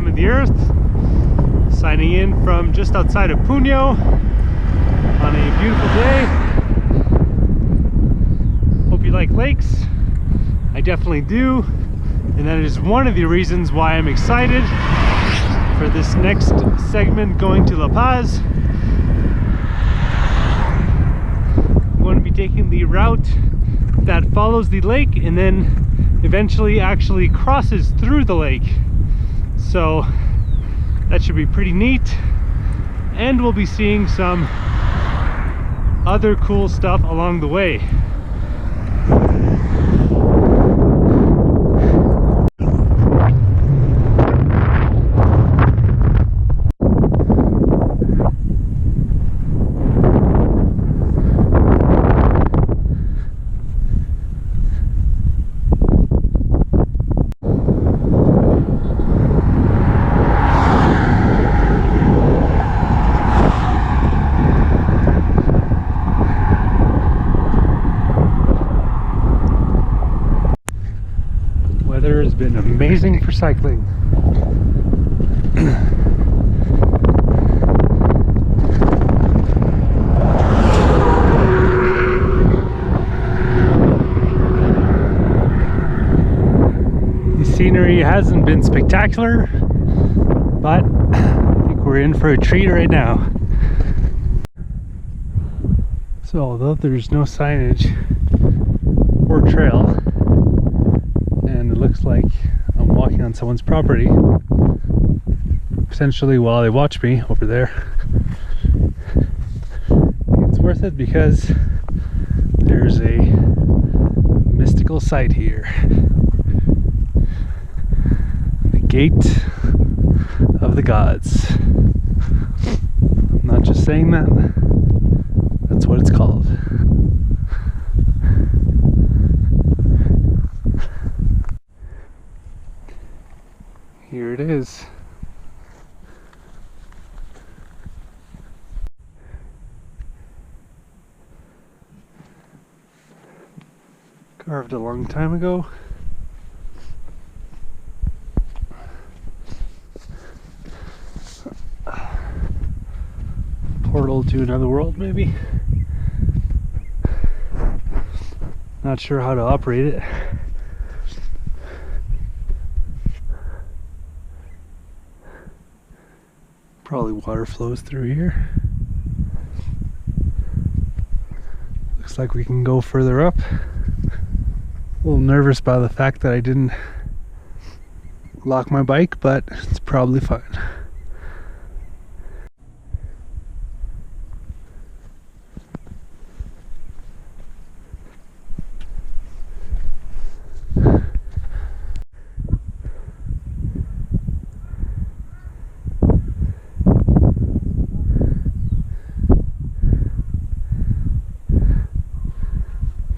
time of the earth. Signing in from just outside of Puno on a beautiful day. Hope you like lakes. I definitely do. And that is one of the reasons why I'm excited for this next segment going to La Paz. I'm going to be taking the route that follows the lake and then eventually actually crosses through the lake. So that should be pretty neat. And we'll be seeing some other cool stuff along the way. Weather has been amazing for cycling. The scenery hasn't been spectacular, but I think we're in for a treat right now. So although there's no signage or trail, and it looks like I'm walking on someone's property, essentially while they watch me over there, it's worth it because there's a mystical site here. The Gate of the Gods. I'm not just saying that, that's what it's called. Here it is. Carved a long time ago. Portal to another world, maybe. Not sure how to operate it. Probably water flows through here. Looks like we can go further up. A little nervous by the fact that I didn't lock my bike, but it's probably fine.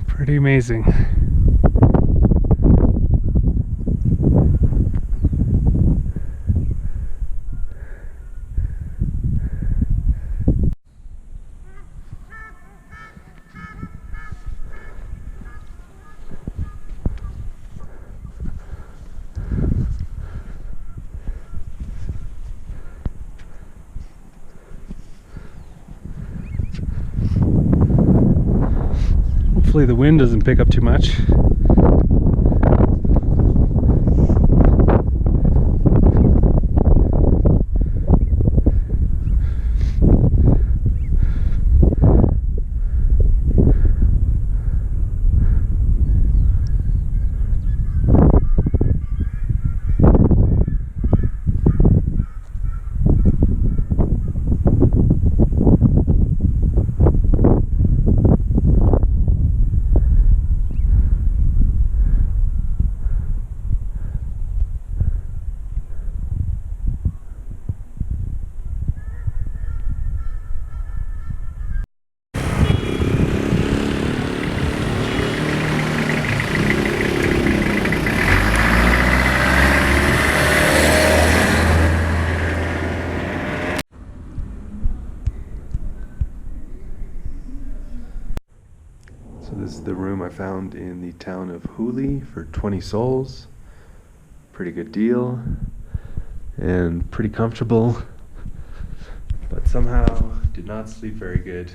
Pretty amazing. Hopefully the wind doesn't pick up too much. So this is the room I found in the town of Huli for 20 sols. Pretty good deal. and pretty comfortable, but somehow did not sleep very good.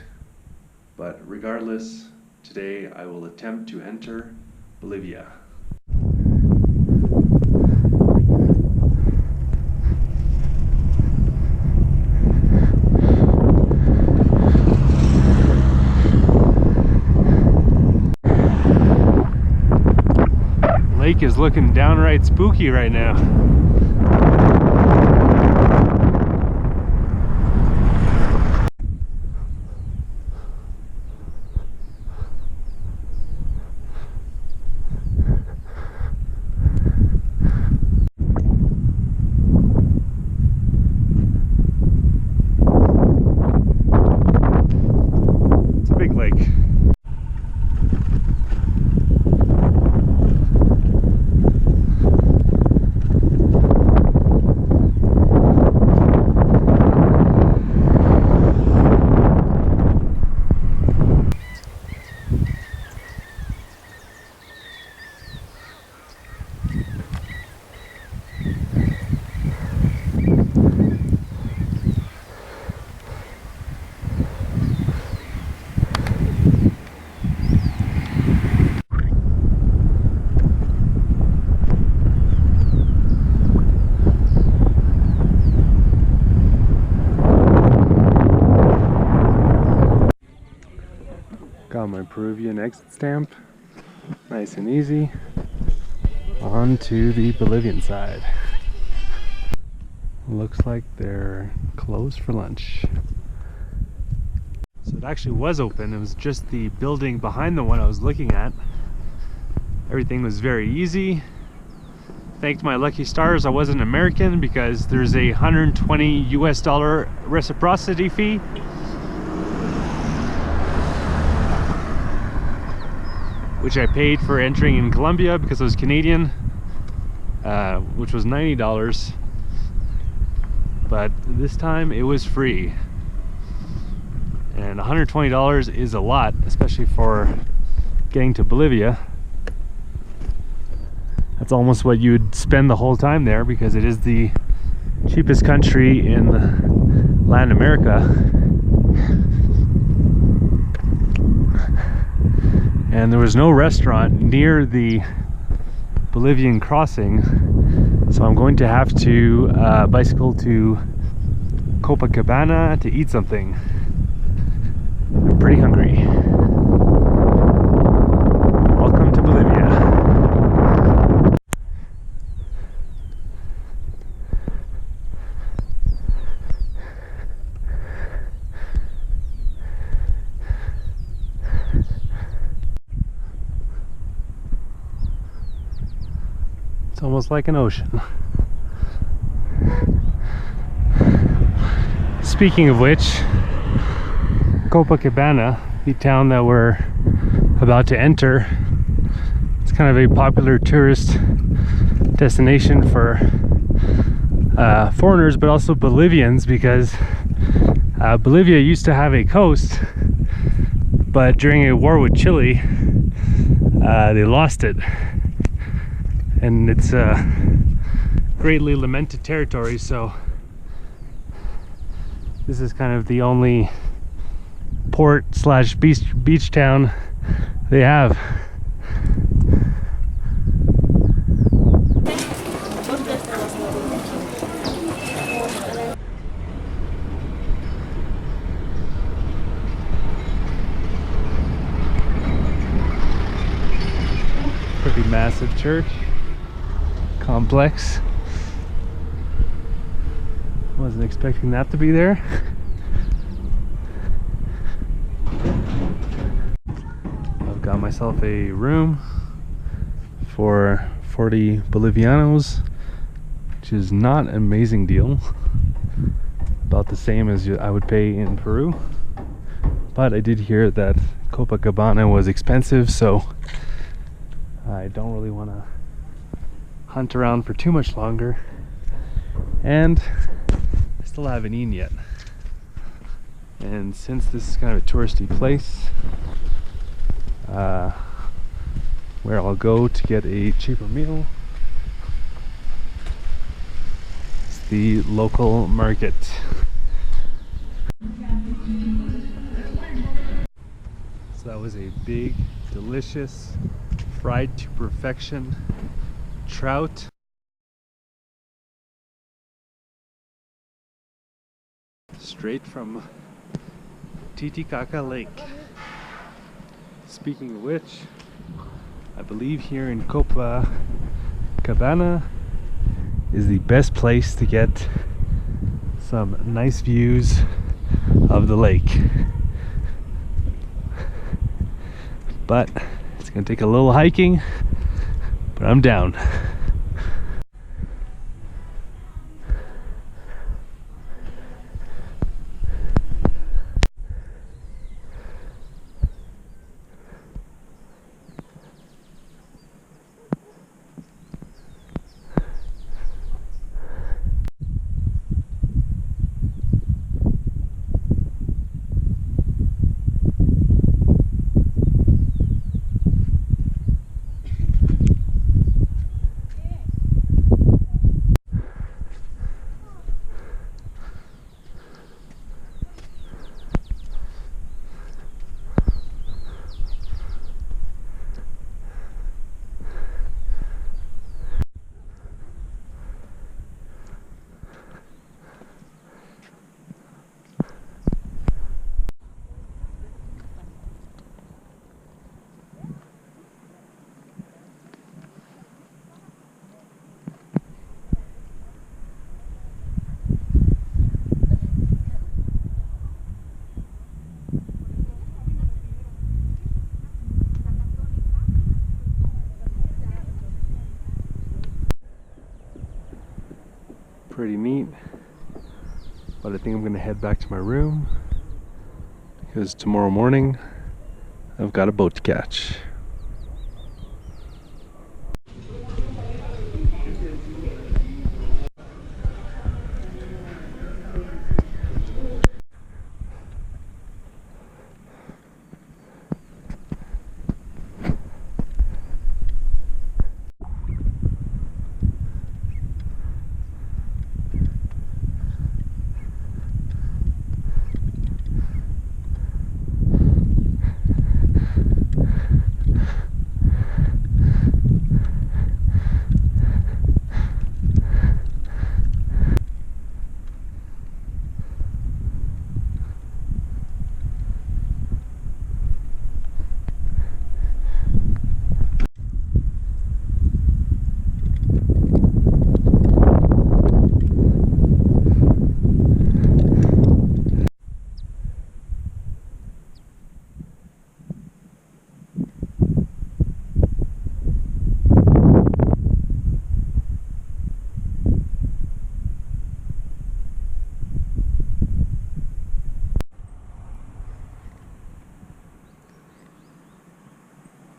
But regardless, today I will attempt to enter Bolivia. Lake is looking downright spooky right now. It's a big lake. Got my Peruvian exit stamp, nice and easy. On to the Bolivian side. Looks like they're closed for lunch. So it actually was open, it was just the building behind the one I was looking at. Everything was very easy. Thanked my lucky stars I wasn't American, because there's a $120 US reciprocity fee. Which I paid for entering in Colombia because I was Canadian, which was $90. But this time it was free. And $120 is a lot, especially for getting to Bolivia. That's almost what you'd spend the whole time there, because it is the cheapest country in Latin America. And there was no restaurant near the Bolivian crossing, so I'm going to have to bicycle to Copacabana to eat something. I'm pretty hungry. Welcome to Bolivia. It's almost like an ocean. Speaking of which, Copacabana, the town that we're about to enter, it's kind of a popular tourist destination for foreigners, but also Bolivians, because Bolivia used to have a coast, but during a war with Chile, they lost it. And it's a greatly lamented territory, so this is kind of the only port slash beach town they have. Pretty massive church complex. Wasn't expecting that to be there. I've got myself a room for 40 Bolivianos, which is not an amazing deal. About the same as I would pay in Peru. But I did hear that Copacabana was expensive, so I don't really want to hunt around for too much longer, and I still haven't eaten yet. And since this is kind of a touristy place, where I'll go to get a cheaper meal, it's the local market. So that was a big, delicious, fried to perfection trout. Straight from Titicaca Lake. Speaking of which, I believe here in Copacabana is the best place to get some nice views of the lake. But it's gonna take a little hiking, but I'm down. Pretty neat, but I think I'm gonna head back to my room because tomorrow morning I've got a boat to catch.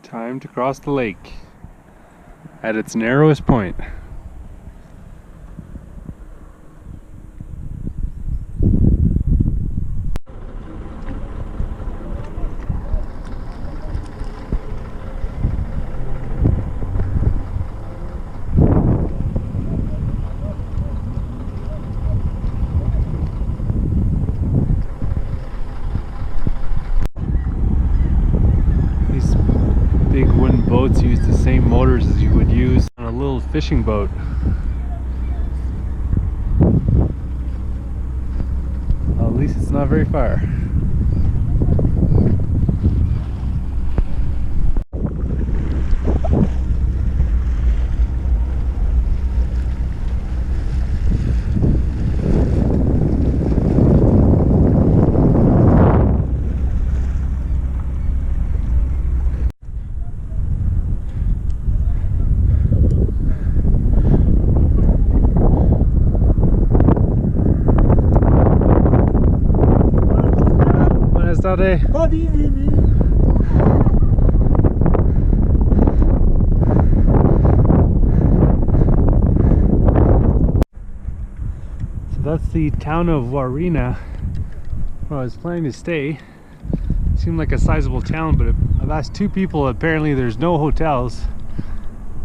Time to cross the lake at its narrowest point. Big wooden boats use the same motors as you would use on a little fishing boat. Well, at least it's not very far. Tarde. So that's the town of Warina where I was planning to stay. It seemed like a sizable town, but I've asked two people, apparently there's no hotels.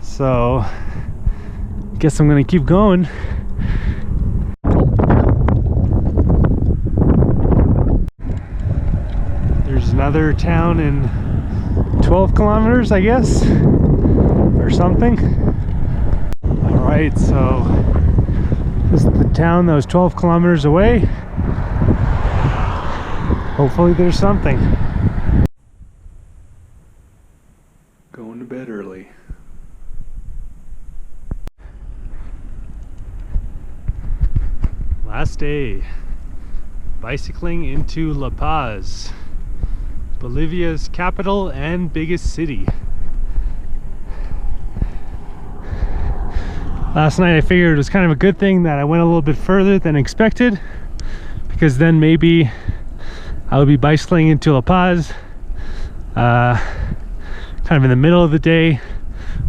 So I guess I'm gonna keep going another town in 12 kilometers, I guess, or something. All right, so this is the town that was 12 kilometers away. Hopefully there's something. Going to bed early. Last day. Bicycling into La Paz, Bolivia's capital and biggest city. Last night I figured it was kind of a good thing that I went a little bit further than expected, because then maybe I would be bicycling into La Paz kind of in the middle of the day,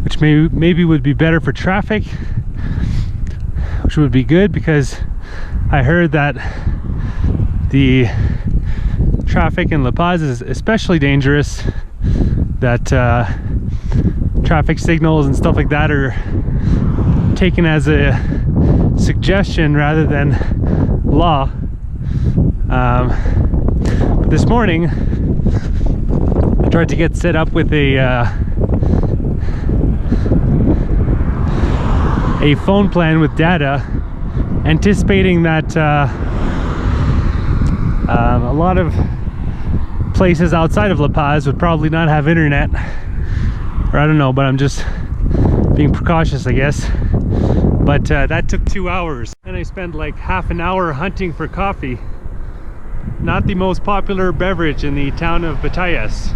which maybe would be better for traffic, which would be good because I heard that the traffic in La Paz is especially dangerous, that traffic signals and stuff like that are taken as a suggestion rather than law. But this morning I tried to get set up with a phone plan with data, anticipating that a lot of places outside of La Paz would probably not have internet, or I don't know, but I'm just being precautious, I guess. But that took 2 hours, and I spent like half an hour hunting for coffee. Not the most popular beverage in the town of Batallas.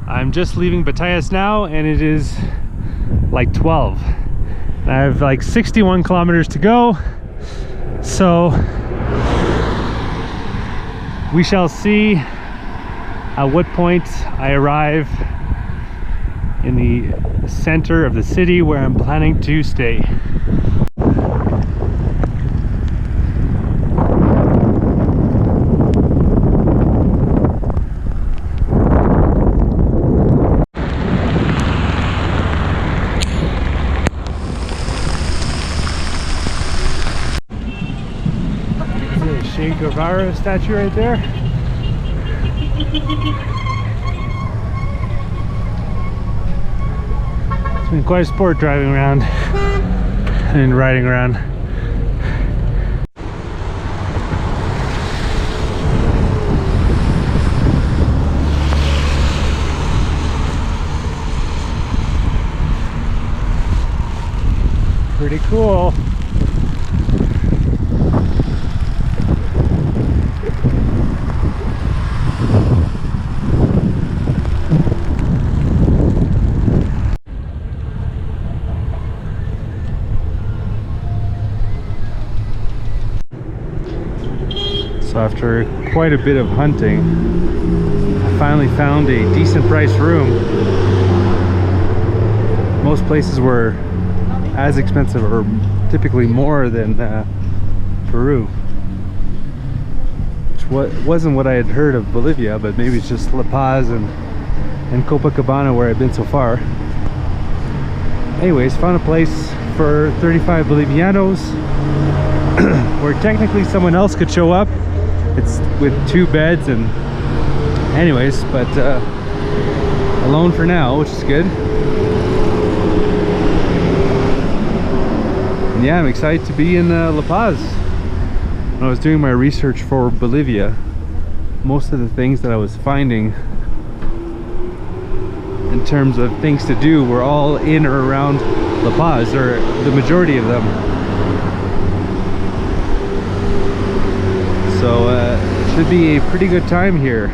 I'm just leaving Batallas now, and it is like 12. I have like 61 kilometers to go, so we shall see at what point I arrive in the center of the city where I'm planning to stay. Che Guevara statue right there. It's been quite a sport driving around and riding around. Pretty cool. So after quite a bit of hunting, I finally found a decent priced room. Most places were as expensive or typically more than Peru, which wasn't what I had heard of Bolivia, but maybe it's just La Paz and Copacabana where I've been so far. Anyways, found a place for 35 Bolivianos where technically someone else could show up. It's with 2 beds, and anyways, but alone for now, which is good. And yeah, I'm excited to be in La Paz. When I was doing my research for Bolivia, most of the things that I was finding in terms of things to do were all in or around La Paz, or the majority of them. So it should be a pretty good time here.